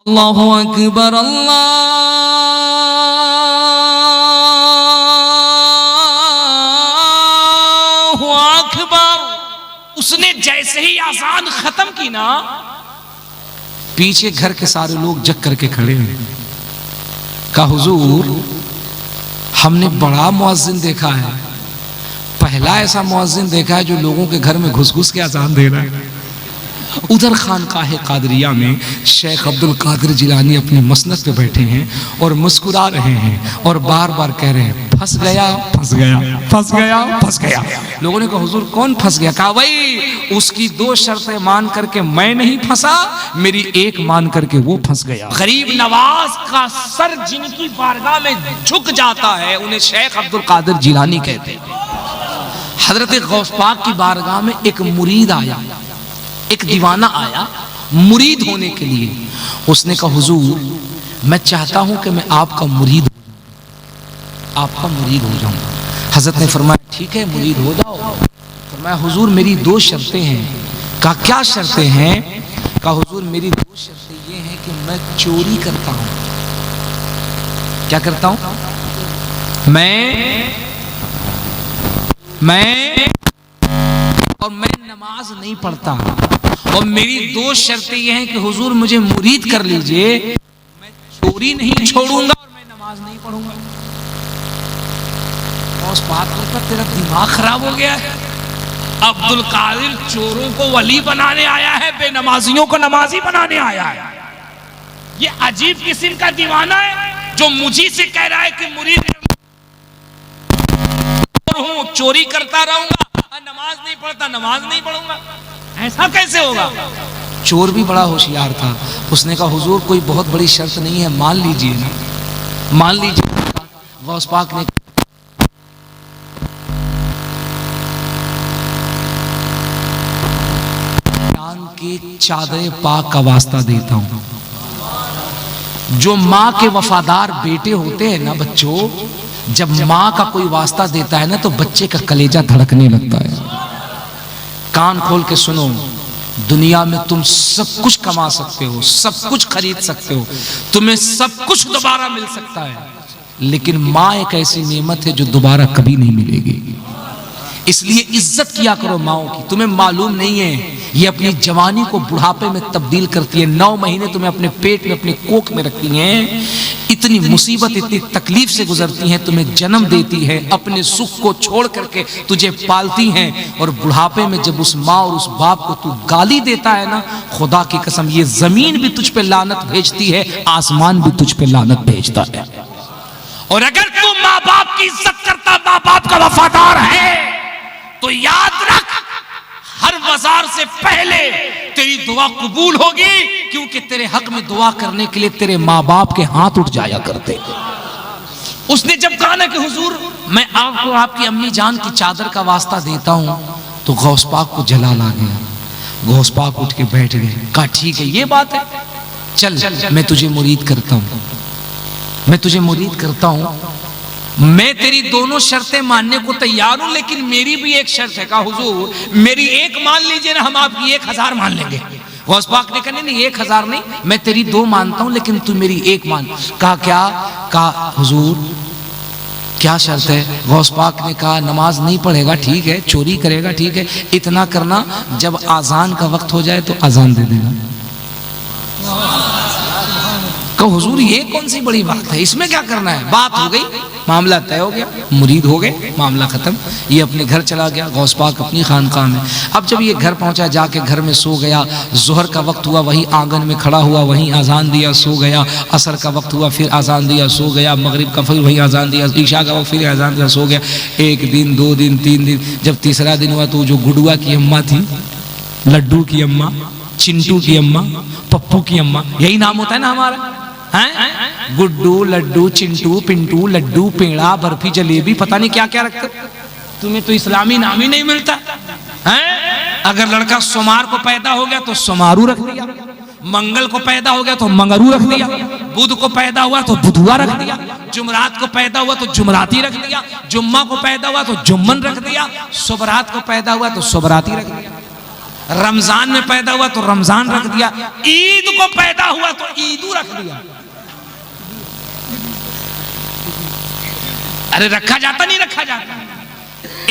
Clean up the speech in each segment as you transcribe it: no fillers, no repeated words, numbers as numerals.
अल्लाहु अकबर अल्लाहु अकबर। उसने जैसे ही आजान खत्म की ना, पीछे घर के सारे लोग जग करके खड़े हैं। कहा हुजूर, हमने बड़ा मुअज्जिन देखा है, पहला ऐसा मुअज्जिन देखा है जो लोगों के घर में घुस घुस के आजान दे रहा है। उधर खानकाहे कादरिया में शेख अब्दुल कादिर जिलानी अपनी मसनद पे बैठे हैं और मुस्कुरा रहे हैं और बार बार कह रहे हैं फंस गया फंस गया फंस गया फंस गया। लोगों ने कहा हुजूर कौन फंस गया? कहा भाई उसकी दो शर्तें मान करके मैं नहीं फंसा, मेरी एक मान करके वो फंस गया। गरीब नवाज का सर जिनकी बारगाह में झुक जाता है उन्हें शेख अब्दुल कादिर जिलानी कहते हैं। हजरत गौस पाक की बारगाह में एक मुरीद आया, एक दीवाना आया मुरीद होने के लिए। उसने कहा हुजूर मैं चाहता हूं कि मैं आपका मुरीद हो जाऊं। हजरत ने फरमाया ठीक है मुरीद हो जाओ। फरमाया हुजूर मेरी दो शर्तें हैं। कहा क्या शर्तें हैं? कहा हुजूर मेरी दो शर्तें ये हैं कि मैं चोरी करता हूं। क्या करता हूं? मैं नमाज नहीं पढ़ता। और मेरी दो शर्तें ये हैं कि हुजूर मुझे मुरीद कर लीजिए, मैं चोरी नहीं छोड़ूंगा और मैं नमाज नहीं पढ़ूंगा। उस बात पर तेरा दिमाग खराब हो गया है। अब्दुल कादिर चोरों को वली बनाने आया है, बेनमाजियों को नमाजी बनाने आया है। ये अजीब किस्म का दीवाना है जो मुझी से कह रहा है कि मुरीद हूं, चोरी करता रहूंगा, नमाज नहीं पढ़ता, नमाज नहीं पढ़ूंगा। ऐसा कैसे होगा? चोर भी बड़ा होशियार था। उसने कहा हुजूर कोई बहुत बड़ी शर्त नहीं है, मान लीजिए ना, मान लीजिए। गौस पाक ने के चादर पाक का वास्ता देता हूं। जो माँ के वफादार बेटे होते हैं ना बच्चों, जब माँ का कोई वास्ता देता है ना तो बच्चे का कलेजा धड़कने लगता है। कान खोल के सुनो, दुनिया में तुम सब कुछ कमा सकते हो, सब कुछ खरीद सकते हो, तुम्हें सब कुछ दोबारा मिल सकता है, लेकिन माँ एक ऐसी नेमत है जो दोबारा कभी नहीं मिलेगी। इसलिए इज्जत किया करो माओ की। तुम्हें मालूम नहीं है ये अपनी जवानी को बुढ़ापे में तब्दील करती है। 9 महीने तुम्हें अपने पेट में, अपने कोख में रखती हैं, इतनी मुसीबत, इतनी तकलीफ से गुजरती हैं, तुम्हें जन्म देती है, अपने सुख को छोड़ करके तुझे पालती हैं, और बुढ़ापे में जब उस माँ और उस बाप को तू गाली देता है ना, खुदा की कसम ये जमीन भी तुझ पे लानत भेजती है, आसमान भी तुझ पे लानत भेजता है। और अगर तू माँ बाप की इज्जत करता, माँ बाप का वफादार है, तो याद रख हर बाजार से पहले तेरी दुआ कबूल होगी, क्योंकि तेरे हक में दुआ करने के लिए तेरे माँ बाप के हाथ उठ जाया करते। उसने जब कहा ना कि हुजूर मैं आपको आपकी अम्मी जान की चादर का वास्ता देता हूं, तो गौस पाक को जलाल आ गया। गौस पाक उठ के बैठ गए। कहा ठीक है ये बात है, चल मैं तुझे मुरीद करता हूं, मैं तुझे मुरीद करता हूं, मैं तेरी दोनों शर्तें मानने को तैयार हूं, लेकिन मेरी भी एक शर्त है। कहा हुजूर मेरी एक मान लीजिए ना, हम आपकी 1000 मान लेंगे। गौस पाक ने कहा नहीं 1000 नहीं, मैं तेरी 2 मानता हूं, लेकिन तू मेरी 1 मान। कहा क्या? कहा हुजूर क्या शर्त है? गौस पाक ने कहा नमाज नहीं पढ़ेगा ठीक है, चोरी करेगा ठीक है, इतना करना जब आजान का वक्त हो जाए तो आजान दे देना। कहा हुजूर ये कौन सी बड़ी बात है, इसमें क्या करना है? बात हो गई, मामला तय हो गया, मुरीद हो गए, मामला खत्म। ये अपने घर चला गया, गौस पाक अपनी खानकाह में। अब जब ये घर पहुंचा, जाके घर में सो गया। जोहर का वक्त हुआ, वहीं आंगन में खड़ा हुआ, वहीं आजान दिया, सो गया। असर का वक्त हुआ, फिर आजान दिया, सो गया। मगरिब का फिर वहीं आजान दिया, ईशा का वक्त फिर आजान दिया, सो गया। 1 दिन 2 दिन 3 दिन, जब तीसरा दिन हुआ तो जो गुडुआ की अम्मा थी, लड्डू की अम्मा, चिंटू की अम्मा, पप्पू की अम्मा, यही नाम होता है ना हमारा, गुड्डू, लड्डू, चिंटू, पिंटू, लड्डू, पेड़ा, बर्फी, जलेबी, पता नहीं क्या क्या रखते। तुम्हें तो इस्लामी नाम ही नहीं मिलता है। अगर लड़का सोमार को पैदा हो गया तो सोमारू रख दिया, मंगल को पैदा हो गया तो मंगरू रख दिया, बुध को पैदा हुआ तो बुधुआ रख दिया, जुमरात को पैदा हुआ तो जुमराती रख दिया, जुम्मा को पैदा हुआ तो जुम्मन रख दिया, सुबरात को पैदा हुआ तो सुबराती रख दिया, रमजान में पैदा हुआ तो रमजान रख दिया, ईद को पैदा हुआ तो ईदू रख रख दिया। अरे रखा जाता नहीं रखा जाता।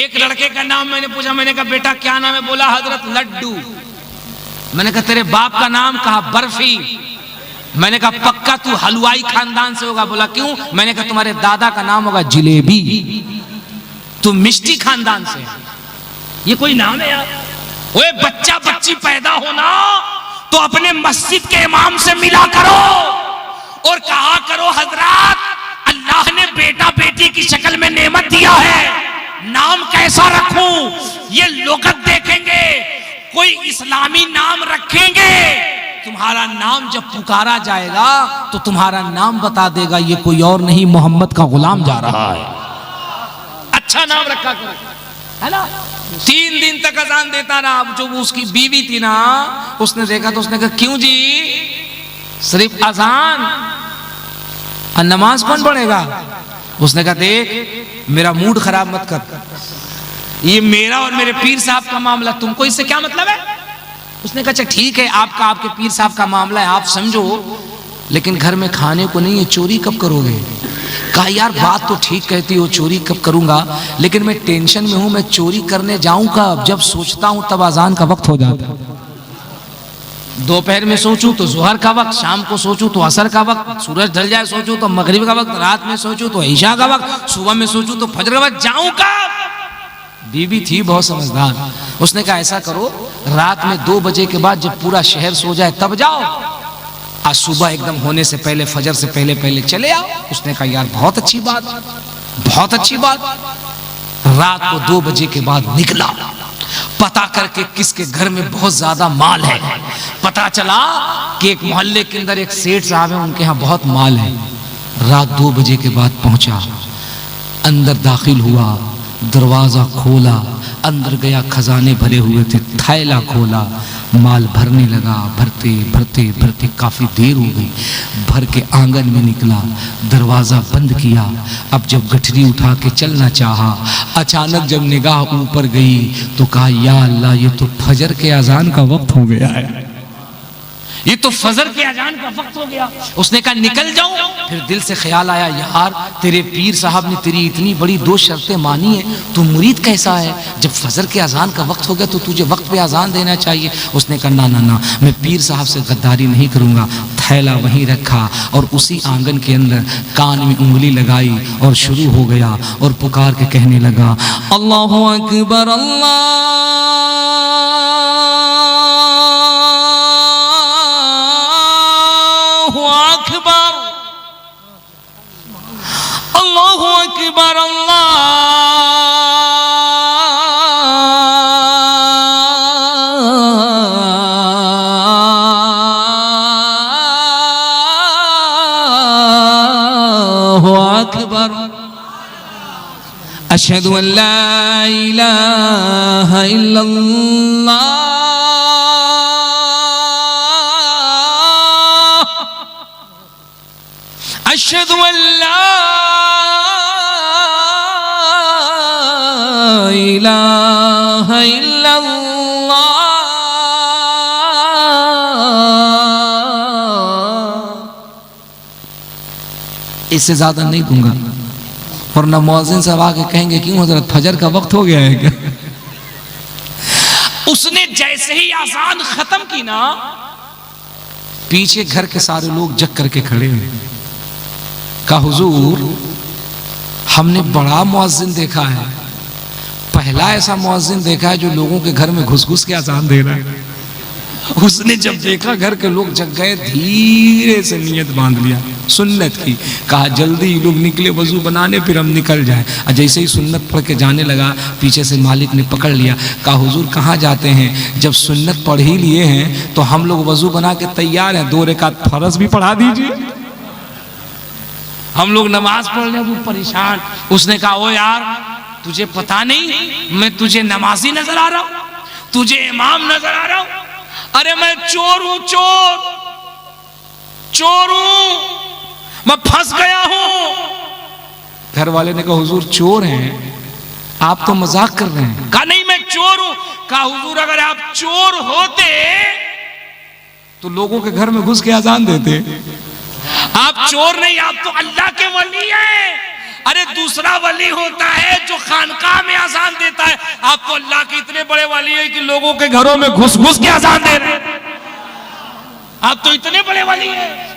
एक लड़के का नाम मैंने पूछा, मैंने कहा बेटा क्या नाम है? बोला हजरत लड्डू। मैंने कहा तेरे बाप का नाम? कहा बर्फी। मैंने कहा पक्का तू हलवाई खानदान से होगा? बोला क्यों? मैंने कहा तुम्हारे दादा का नाम होगा जिलेबी, तू मिष्टी खानदान से। ये कोई नाम है यार? ओए बच्चा बच्ची पैदा होना तो अपने मस्जिद के इमाम से मिला करो और कहा करो हजरत अल्लाह ने बेटा बेटी की शक्ल में नेमत दिया है, नाम कैसा रखूं? ये लोगत देखेंगे, कोई इस्लामी नाम रखेंगे। तुम्हारा नाम जब पुकारा जाएगा तो तुम्हारा नाम बता देगा ये कोई और नहीं मोहम्मद का गुलाम जा रहा है। अच्छा नाम रखा करो, है ना? 3 दिन तक अजान देता रहा। अब जो उसकी बीवी थी ना, उसने देखा तो उसने कहा क्यों जी सिर्फ अजान, नमाज कौन पढ़ेगा? उसने कहा देख मेरा मूड खराब मत कर, ये मेरा और मेरे पीर साहब का मामला, तुमको इससे क्या मतलब है? उसने कहा अच्छा ठीक है, आपका आपके पीर साहब का मामला है, आप समझो, लेकिन घर में खाने को नहीं है, चोरी कब करोगे? कहा यार बात तो ठीक कहती हो, चोरी कब करूंगा, लेकिन मैं टेंशन में हूं, मैं चोरी करने जाऊं कब? जब सोचता हूं तब अजान का वक्त हो जाता है। दोपहर में सोचूं तो जोहर का वक्त, शाम को सोचूं तो असर का वक्त, सूरज ढल जाए सोचूं तो मगरिब का वक्त, रात में सोचूं तो ईशा का वक्त, सुबह में सोचूं तो फजर का वक्त, जाऊं कब? बीबी थी बहुत समझदार, उसने कहा ऐसा करो रात में 2 बजे के बाद जब पूरा शहर सो जाए तब जाओ, आज सुबह एकदम होने से पहले, फजर से पहले पहले चले आओ। उसने कहा यार बहुत अच्छी बात, बहुत अच्छी बात। रात को 2 बजे के बाद निकला, पता करके किसके घर में बहुत ज्यादा माल है। पता चला कि एक मोहल्ले के अंदर एक सेठ साहब है, उनके यहाँ बहुत माल है। रात 2 बजे के बाद पहुंचा, अंदर दाखिल हुआ, दरवाजा खोला, अंदर गया, खजाने भरे हुए थे, थैला खोला, माल भरने लगा। भरते भरते भरते काफी देर हो गई, भर के आंगन में निकला, दरवाजा बंद किया। अब जब गठरी उठा के चलना चाहा, अचानक जब निगाह ऊपर गई तो कहा या अल्लाह ये तो फजर के अजान का वक्त हो गया है, ये तो फजर के अजान का वक्त हो गया। उसने कहा निकल जाऊं। फिर दिल से ख्याल आया यार तेरे पीर साहब ने तेरी इतनी बड़ी 2 शर्तें मानी है, तू मुरीद कैसा है? जब फजर के अजान का वक्त हो गया तो तुझे वक्त पे अजान देना चाहिए। उसने कहा ना ना ना, मैं पीर साहब से गद्दारी नहीं करूंगा। थैला वहीं रखा और उसी आंगन के अंदर कान में उंगली लगाई और शुरू हो गया और पुकार के कहने लगा अल्लाहु अकबर अल्लाह अकबर अल्लाहु अकबर अशहदु अल्ला इलाहा इल्लल्लाह अशहदु अल्ला इलाहा इल्लल्लाह। इससे ज्यादा नहीं दूंगा, वरना मुअज्जिन साहब आके कहेंगे क्यों हजरत फजर का वक्त हो गया है क्या? उसने जैसे ही आजान खत्म की ना, पीछे घर के सारे लोग जग करके खड़े हुए। कहा हुजूर हमने बड़ा मुअज्जिन देखा है, पहला ऐसा मुअज्जिन देखा है जो लोगों के घर में घुस घुस के अजान दे रहा है। उसने जब देखा घर के लोग जग गए, धीरे से नियत बांध लिया सुन्नत की। कहा जल्दी लोग निकले वजू बनाने, फिर हम निकल जाएं। और जैसे ही सुन्नत पढ़ के जाने लगा, पीछे से मालिक ने पकड़ लिया। कहा हुजूर कहाँ जाते हैं? जब सुन्नत पढ़ ही लिए हैं तो हम लोग वजू बना के तैयार हैं, 2 रकात फर्ज भी पढ़ा दीजिए। हम लोग नमाज पढ़ रहे, वो परेशान। उसने कहा ओ यार तुझे पता नहीं मैं तुझे नमाजी नजर आ रहा हूं, तुझे इमाम नजर आ रहा हूं? अरे मैं चोर हूं, चोर चोर हूं, मैं फंस गया हूं। घर वाले ने कहा हुजूर चोर हैं, आप तो मजाक कर रहे हैं। कहा नहीं मैं चोर हूं। कहा हुजूर अगर आप चोर होते तो लोगों के घर में घुस के अजान देते, आप चोर नहीं, आप तो अल्लाह के वली हैं। अरे दूसरा वली होता है जो खानकाह में अजान देता है, आप तो अल्लाह के इतने बड़े वली है कि लोगों के घरों में घुस घुस के अजान दे रहे हैं। आप तो इतने बड़े वली हैं।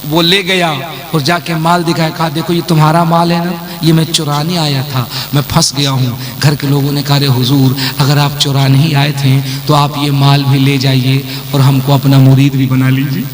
वो ले गया और जाके माल दिखाया, कहा देखो ये तुम्हारा माल है ना, ये मैं चुराने आया था, मैं फंस गया हूँ। घर के लोगों ने कहा, हुजूर अगर आप चुराने ही आए थे तो आप ये माल भी ले जाइए और हमको अपना मुरीद भी बना लीजिए।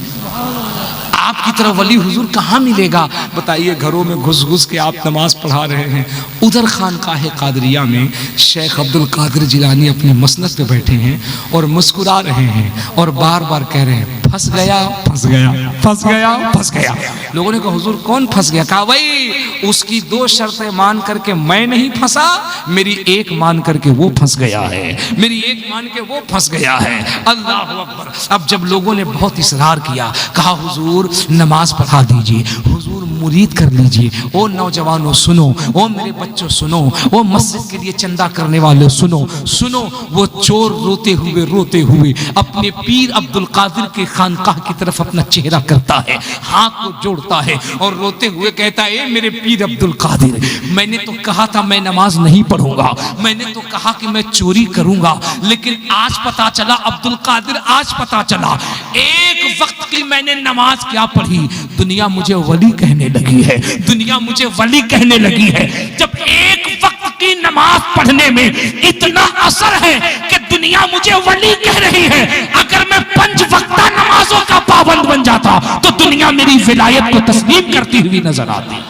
आपकी तरह वली हुजूर कहाँ मिलेगा बताइए। घरों में घुस घुस के आप नमाज पढ़ा रहे हैं। उधर खानकाह कादरिया में शेख अब्दुल कादिर जिलानी अपने मसनद पे बैठे हैं और मुस्कुरा रहे हैं और बार बार कह रहे हैं, फंस गया फंस गया फंस गया फंस गया। लोगों ने कहा, हुजूर कौन फंस गया? कहा, वही उसकी 2 शर्तें मान करके मैं नहीं फंसा, मेरी एक मान करके वो फंस गया है, मेरी एक मान के वो फंस गया है। अल्लाह अकबर। अब जब लोगों ने बहुत इसरार किया, कहा हुजूर नमाज पढ़ा दीजिए, हुजूर मुरीद कर लीजिए। ओ नौजवानों सुनो, ओ मेरे बच्चों सुनो, ओ मस्जिद के लिए चंदा करने वाले सुनो सुनो। वो चोर रोते हुए अपने पीर अब्दुल कादिर के खानकाह की तरफ अपना चेहरा करता है, हाथ को जोड़ता है और रोते हुए कहता है, मेरे पीर अब्दुल कादिर, मैंने तो कहा था मैं नमाज नहीं पढ़ूंगा, मैंने तो कहा कि मैं चोरी करूंगा, लेकिन आज पता चला अब्दुल कादिर, आज पता चला एक वक्त की मैंने नमाज क्या पढ़ी, दुनिया मुझे वली कहने लगी है, दुनिया मुझे वली कहने लगी है। जब एक वक्त की नमाज पढ़ने में इतना असर है कि दुनिया मुझे वली कह रही है, अगर मैं 5 वक्ता नमाजों का पाबंद बन जाता तो दुनिया मेरी विलायत को तस्लीम करती हुई नजर आती,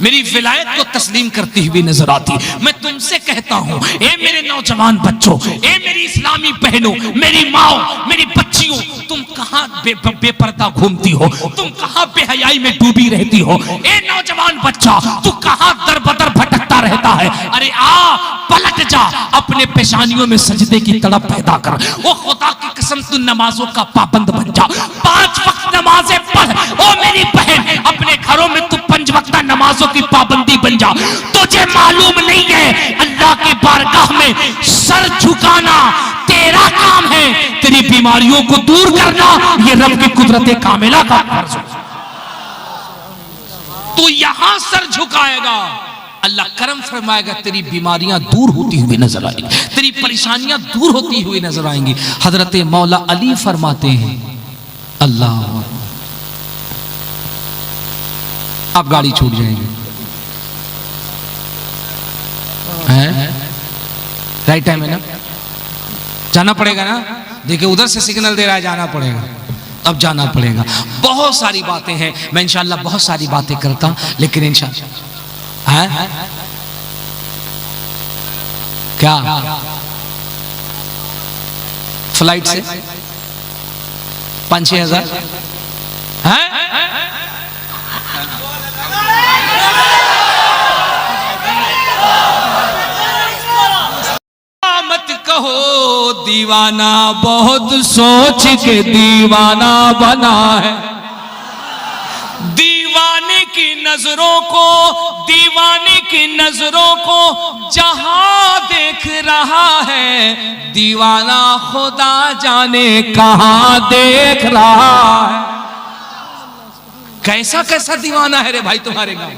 मेरी विलायत को तस्लीम करती हुई नजर आती। मैं तुमसे कहता हूं, ए मेरे नौजवान बच्चों, ए मेरी इस्लामी बहनों, मेरी माओ, मेरी बच्चियों, तुम कहां बेपर्दा घूमती हो, तुम कहां बेहयाई में डूबी रहती हो? ए नौजवान बच्चा, तू कहां दर बदर भटकता रहता है? अरे आ पलट जा, अपने पेशानियों में सजदे की तड़प पैदा कर। वो खुदा की कसम तू नमाजों का पाबंद बन जा, 5 वक्त नमाजें पढ़। ओ मेरी बहन, अपने घरों में तू 5 वक्त नमाजों की पाबंदी बन जा। तुझे मालूम नहीं है अल्लाह की बारगाह में सर झुकाना तेरा काम है, तेरी बीमारियों को दूर करना ये रब की कुदरत कामिला का फर्ज है। तू यहां सर झुकाएगा, अल्लाह करम फरमाएगा, तेरी बीमारियां दूर होती हुई नजर आएंगी, तेरी परेशानियां दूर होती हुई नजर आएंगी। हजरत मौला अली फरमाते हैं, अल्लाह, अब गाड़ी छूट जाएगी, राइट टाइम है ना, जाना पड़ेगा ना। देखिए उधर से सिग्नल दे रहा है, जाना पड़ेगा, अब जाना पड़ेगा। बहुत सारी बातें हैं, मैं इंशाल्लाह बहुत सारी बातें करता, लेकिन इंशाल्लाह क्या फ्लाइट से 5-6 हजार मत कहो दीवाना, बहुत सोच के दीवाना बना है। दीवाने की नजरों को, दीवाने की नजरों को जहां देख रहा है, दीवाना खुदा जाने कहां देख रहा है। कैसा कैसा दीवाना है रे भाई तुम्हारे गांव।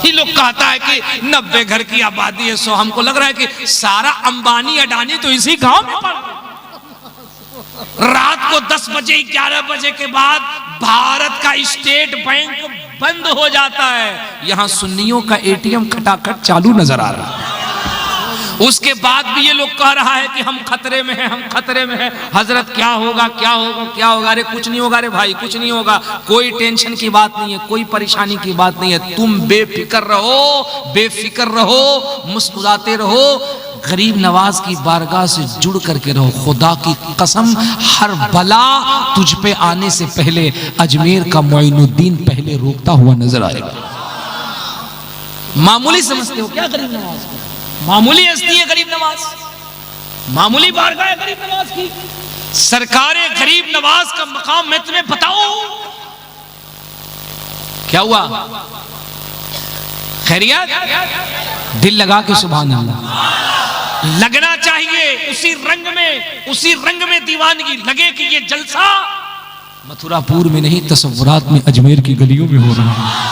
ये लोग कहता है कि 90 घर की आबादी है, सो हमको लग रहा है कि सारा अंबानी अडानी तो इसी गांव में पड़ता। रात को 10 बजे 11 बजे के बाद भारत का स्टेट बैंक बंद हो जाता है, यहां सुन्नियों का एटीएम खटाखट चालू नजर आ रहा है। उसके बाद भी ये लोग कह रहा है कि हम खतरे में हैं, हम खतरे में हैं। हजरत क्या होगा क्या होगा क्या होगा? अरे कुछ नहीं होगा रे भाई, कुछ नहीं होगा, कोई टेंशन की बात नहीं है, कोई परेशानी की बात नहीं है। तुम बेफिक्र रहो, बेफिक्र रहो, मुस्कुराते रहो, गरीब नवाज की बारगाह से जुड़ करके रहो। खुदा की कसम, हर बला तुझ पे आने से पहले अजमेर का मोइनुद्दीन पहले रोकता हुआ नजर आएगा। मामूली समझते हो क्या गरीब नवाज को? मामूली हस्ती है गरीब नवाज, मामूली बारगाह है गरीब नवाज की। सरकारे गरीब नवाज का मकाम मैं तुम्हें बताऊं क्या हुआ? खैरियत? दिल लगा के सुभान अल्लाह लगना चाहिए। उसी रंग में दीवानगी लगे कि ये जलसा मथुरापुर में नहीं, तसव्वुरात में अजमेर की गलियों में हो रहा है।